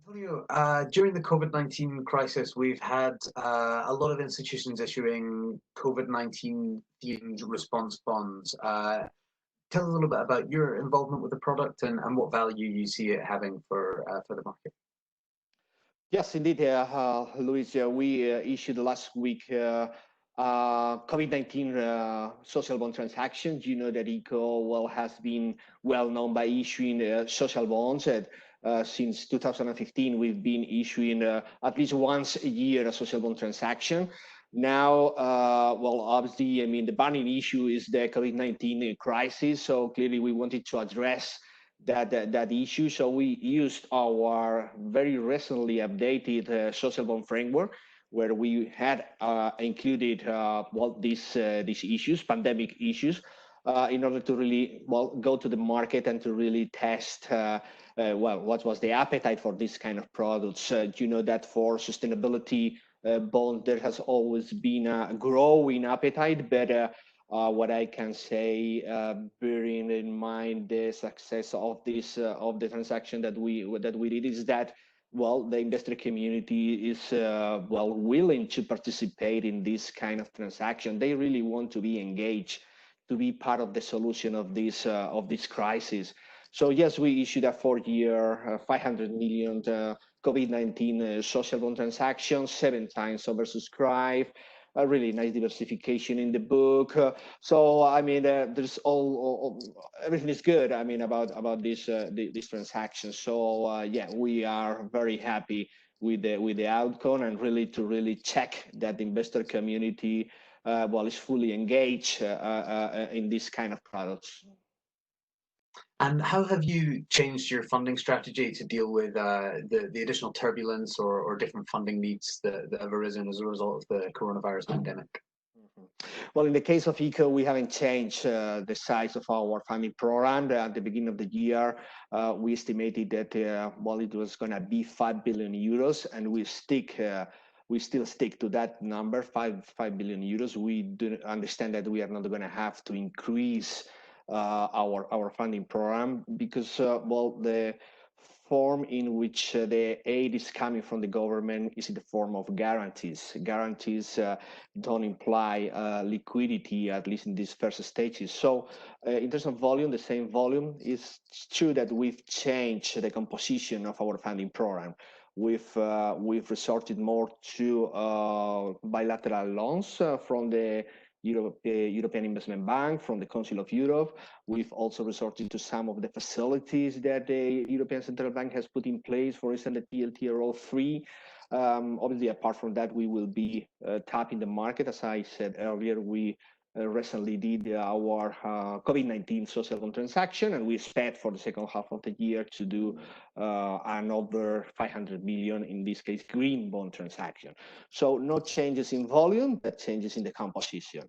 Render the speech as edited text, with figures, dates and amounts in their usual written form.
Antonio, during the COVID-19 crisis, we've had a lot of institutions issuing COVID-19 themed response bonds. Tell us a little bit about your involvement with the product and what value you see it having for the market. Yes, indeed, Luis. We issued last week COVID-19 social bond transactions. You know that ICO has been well known by issuing social bonds. Since 2015, we've been issuing at least once a year a social bond transaction. Now, obviously, I mean, the burning issue is the COVID-19 crisis. So clearly, we wanted to address that issue. So we used our very recently updated social bond framework, where we had included these issues, pandemic issues, in order to really go to the market and to really test what was the appetite for this kind of products. You know that for sustainability bond, there has always been a growing appetite, but what I can say, bearing in mind the success of this of the transaction that we did, is that the investor community is willing to participate in this kind of transaction. They really want to be engaged, to be part of the solution of this crisis. So yes, we issued a 4-year, 500 million COVID-19 social bond transaction, 7 times oversubscribed. A really nice diversification in the book. So I mean, there's everything is good. I mean, about this transaction. So yeah, we are very happy with the outcome, and really check that the investor community is fully engaged in this kind of products. And how have you changed your funding strategy to deal with the additional turbulence or different funding needs that have arisen as a result of the coronavirus pandemic? Well, in the case of ICO, we haven't changed the size of our funding program. At the beginning of the year, we estimated that it was going to be 5 billion euros, and we still stick to that number, 5 billion euros. We do understand that we are not going to have to increase our funding program because the form in which the aid is coming from the government is in the form of guarantees. Guarantees don't imply liquidity, at least in these first stages. So in terms of volume, the same volume. It's true that we've changed the composition of our funding program. We've resorted more to bilateral loans from the European Investment Bank, from the Council of Europe. We've also resorted to some of the facilities that the European Central Bank has put in place, for instance, the TLTRO III. Obviously, apart from that, we will be tapping the market. As I said earlier, we recently did our COVID-19 social bond transaction, and we expect for the second half of the year to do another 500 million, in this case, green bond transaction. So no changes in volume, but changes in the composition.